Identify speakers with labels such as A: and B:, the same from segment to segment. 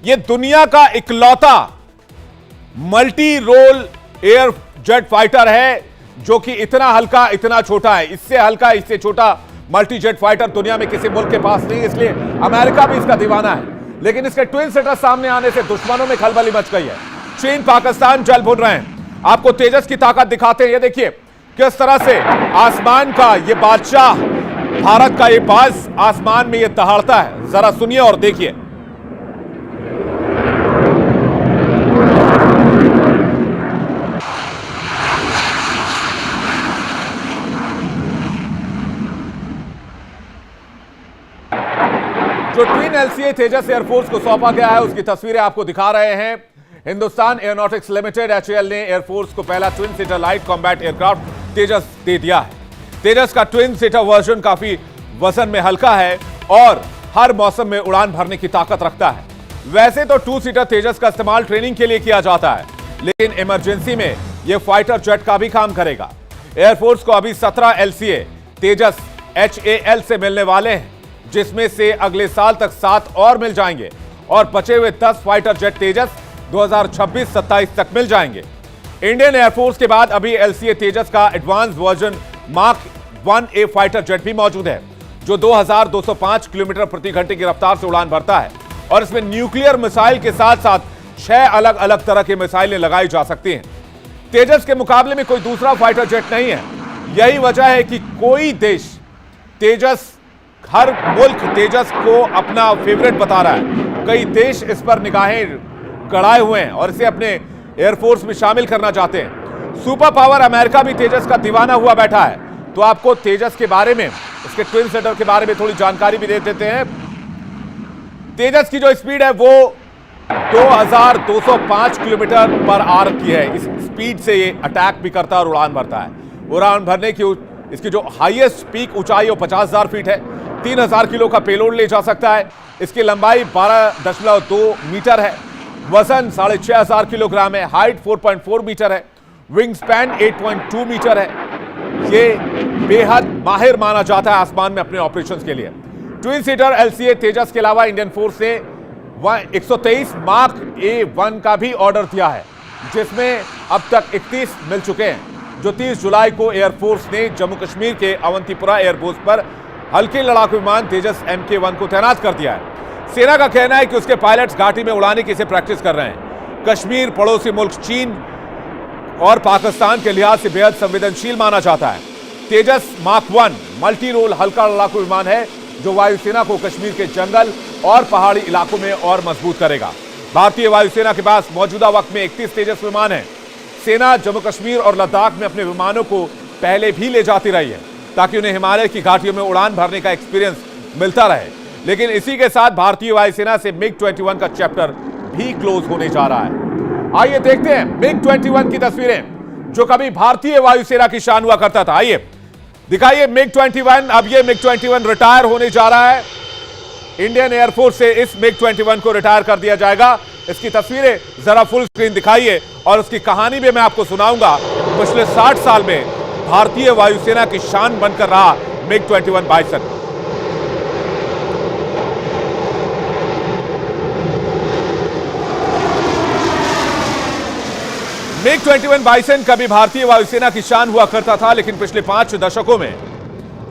A: ये दुनिया का इकलौता multi role air jet fighter है जो कि इतना हल्का इतना छोटा है। इससे हल्का इससे छोटा मल्टी जेट फाइटर दुनिया में किसी मुल्क के पास नहीं, इसलिए अमेरिका भी इसका दीवाना है। लेकिन इसके ट्विन सीटर सामने आने से दुश्मनों में खलबली मच गई है। चीन पाकिस्तान जल भुन रहे हैं। आपको तेजस की ताकत दिखाते हैं। ये देखिए किस तरह से आसमान का ये बादशाह, भारत का ये बाज आसमान में ये दहाड़ता है। जरा सुनिए और देखिए। जो ट्विन एलसीए तेजस एयरफोर्स को सौंपा गया है उसकी तस्वीरें आपको दिखा रहे हैं। हिंदुस्तान एयरोनॉटिक्स लिमिटेड एचएएल ने एयरफोर्स को पहला twin seater light combat aircraft Tejas दे दिया है। तेजस का ट्विन सीटर वर्जन काफी वजन में हल्का है और हर मौसम में उड़ान भरने की ताकत रखता है। वैसे तो टू सीटर तेजस का इस्तेमाल ट्रेनिंग के लिए किया जाता है, लेकिन इमरजेंसी में यह फाइटर जेट का भी काम करेगा। एयरफोर्स को अभी 17 एलसीए तेजस एचएएल से मिलने वाले हैं, जिसमें से अगले साल तक 7 और मिल जाएंगे और बचे हुए 10 फाइटर जेट तेजस 2026-27 तक मिल जाएंगे। इंडियन एयरफोर्स के बाद अभी एलसीए तेजस का advance version mark 1A fighter jet भी मौजूद है, जो 2205 किलोमीटर प्रति घंटे की रफ्तार से उड़ान भरता है और इसमें न्यूक्लियर मिसाइल के साथ साथ 6 अलग अलग तरह की मिसाइलें लगाई जा सकती हैं। तेजस के मुकाबले में कोई दूसरा फाइटर जेट नहीं है। यही वजह है कि कोई देश हर मुल्क तेजस को अपना फेवरेट बता रहा है। कई देश इस पर निगाहें गड़ाए हुए हैं और इसे अपने एयरफोर्स में शामिल करना चाहते हैं। सुपर पावर अमेरिका भी तेजस का दीवाना हुआ बैठा है। तो आपको तेजस के बारे में, इसके ट्विन सीटर के बारे में थोड़ी जानकारी भी दे देते हैं। तेजस की जो स्पीड है वो 2205 किलोमीटर पर आवर की है। इस स्पीड से ये अटैक भी करता है और उड़ान भरता है। उड़ान भरने की इसकी जो हाईएस्ट पीक ऊंचाई वो 50,000 फीट है। 3000 किलो का पेलोड ले जा सकता है। इसकी लंबाई 12.2 मीटर है। वजन 6500 किलोग्राम है। हाइट 4.4 मीटर है। विंग स्पैन 8.2 मीटर है। ये बेहद माहिर माना जाता है आसमान में अपने ऑपरेशंस के लिए। ट्विन सीटर एलसीए तेजस के अलावा इंडियन फोर्स ने 123 मार्क A1 का भी ऑर्डर दिया है, जिसमें अब तक 31 मिल चुके हैं, जो 30 जुलाई को एयरफोर्स ने जम्मू कश्मीर के अवंतीपुरा एयरबेस पर हल्के लड़ाकू विमान तेजस MK1 को तैनात कर दिया है। सेना का कहना है कि उसके पायलट्स घाटी में उड़ाने की प्रैक्टिस कर रहे हैं। कश्मीर पड़ोसी मुल्क चीन और पाकिस्तान के लिहाज से बेहद संवेदनशील माना जाता है। तेजस मार्क 1 मल्टी रोल हल्का लड़ाकू विमान है, जो वायुसेना को कश्मीर के जंगल और पहाड़ी इलाकों में और मजबूत करेगा। भारतीय वायुसेना के पास मौजूदा वक्त में 31 तेजस विमान है। सेना जम्मू कश्मीर और लद्दाख में अपने विमानों को पहले भी ले जाती रही है, ताकि उन्हें हिमालय की घाटियों में उड़ान भरने का एक्सपीरियंस मिलता रहे। लेकिन इसी के साथ भारतीय वायुसेना से MiG-21 का चैप्टर भी क्लोज होने जा रहा है। आइए देखते हैं MiG-21 की तस्वीरें, जो कभी भारतीय वायुसेना की शान हुआ करता था। आइए दिखाइए MiG-21। अब ये MiG-21 रिटायर होने जा रहा है। इंडियन एयरफोर्स से इस MiG-21 को रिटायर कर दिया जाएगा। इसकी तस्वीरें जरा फुल स्क्रीन दिखाइए और उसकी कहानी भी मैं आपको सुनाऊंगा। पिछले 60 साल में भारतीय वायुसेना की शान बनकर रहा MiG-21 बाइसन। MiG-21 बाइसन कभी भारतीय वायुसेना की शान हुआ करता था, लेकिन पिछले 5 दशकों में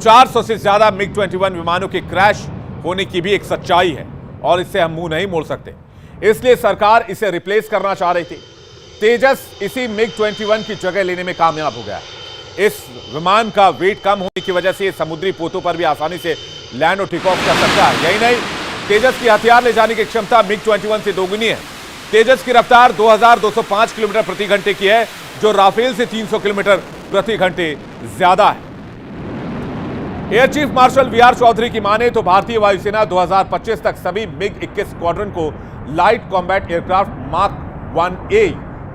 A: 400 से ज्यादा MiG-21 विमानों के क्रैश होने की भी एक सच्चाई है और इससे हम मुंह नहीं मोड़ सकते। इसलिए सरकार इसे रिप्लेस करना चाह रही थी। तेजस इसी MiG-21 की जगह लेने में कामयाब हो गया। इस विमान का वेट कम होने की वजह से समुद्री पोतों पर भी आसानी से लैंड और टेक ऑफ कर सकता है। यही नहीं, तेजस की हथियार ले जाने की क्षमता MiG-21 से दोगुनी है। तेजस की रफ्तार 2205 किलोमीटर प्रति घंटे की है, जो राफेल से 300 किलोमीटर प्रति घंटे ज्यादा है। Air chief marshal VR Chaudhary की माने तो भारतीय वायुसेना 2025 तक सभी MiG-21 स्क्वाड्रन को light combat aircraft mark 1A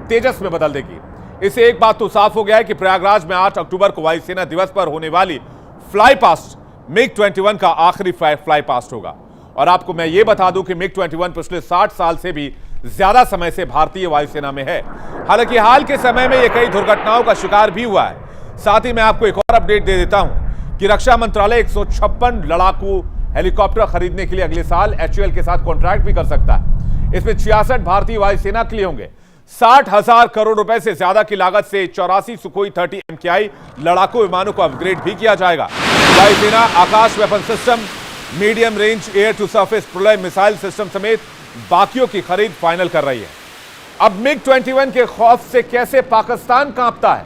A: तेजस में बदल देगी। इससे एक बात तो साफ हो गया है कि प्रयागराज में 8 अक्टूबर को वायुसेना दिवस पर होने वाली फ्लाई पास्ट MiG-21 का आखिरी फ्लाई पास्ट होगा। और आपको मैं ये बता दूं कि MiG-21 पिछले 60 साल से भी ज्यादा समय से भारतीय वायुसेना में है। हालांकि हाल के समय में यह कई दुर्घटनाओं का शिकार भी हुआ है। साथ ही मैं आपको एक और अपडेट दे देता हूं कि रक्षा मंत्रालय 156 लड़ाकू हेलीकॉप्टर खरीदने के लिए अगले साल HAL के साथ कॉन्ट्रैक्ट भी कर सकता है। इसमें 66 भारतीय वायुसेना के लिए होंगे। 60,000 करोड़ रुपए से ज्यादा की लागत से 84 सुखोई 30 MKI लड़ाकू विमानों को अपग्रेड भी किया जाएगा। वायुसेना Akash weapon system, medium range air to surface Pralay missile system समेत बाकियों की खरीद फाइनल कर रही है। अब MiG-21 के खौफ से कैसे पाकिस्तान कांपता है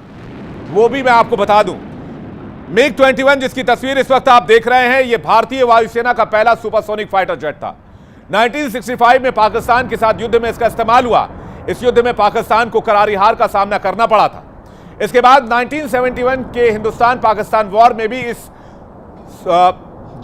A: वो भी मैं आपको बता दूं। MiG-21 जिसकी तस्वीर इस वक्त आप देख रहे हैं, यह भारतीय वायुसेना का पहला सुपरसोनिक फाइटर जेट था। 1965 में पाकिस्तान के साथ युद्ध में इसका इस्तेमाल हुआ। इस युद्ध में पाकिस्तान को करारी हार का सामना करना पड़ा था। इसके बाद 1971 के हिंदुस्तान पाकिस्तान वॉर में भी इस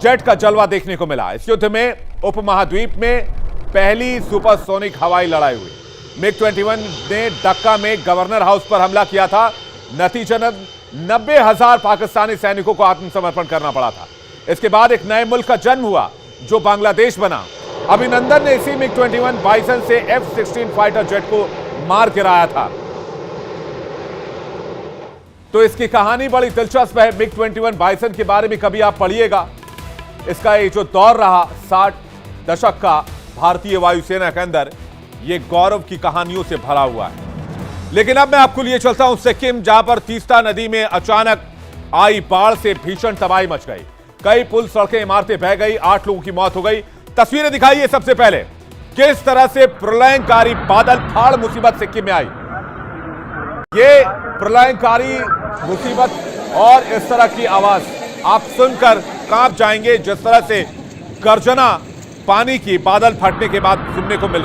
A: जेट का जलवा देखने को मिला। इस युद्ध में उपमहाद्वीप में पहली सुपरसोनिक हवाई लड़ाई हुई। MiG-21 ने डक्का में गवर्नर हाउस पर हमला किया था। नतीजतन 90,000 पाकिस्तानी सैनिकों को आत्मसमर्पण करना पड़ा था। इसके बाद एक नए मुल्क का जन्म हुआ जो बांग्लादेश बना। अभिनंदन ने इसी MiG-21 बाइसन से F-16 फाइटर जेट को मार गिराया था। तो इसकी कहानी बड़ी दिलचस्प है। MiG-21 बाइसन के बारे में कभी आप पढ़िएगा। इसका ये जो दौर रहा 60 दशक का भारतीय वायुसेना के अंदर, ये गौरव की कहानियों से भरा हुआ है। लेकिन अब मैं आपको लिए चलता हूं सिक्किम, जहां पर तीस्ता नदी में अचानक आई बाढ़ से भीषण तबाही मच गई। कई पुल, सड़कें, इमारतें बह गई, 8 लोगों की मौत हो गई। तस्वीरें दिखाइए सबसे पहले किस तरह से प्रलयंकारी बादल फाड़ मुसीबत सिक्किम में आई। ये प्रलयंकारी मुसीबत और इस तरह की आवाज आप सुनकर कांप जाएंगे, जिस तरह से गर्जना पानी की बादल फटने के बाद सुनने को मिल रही है।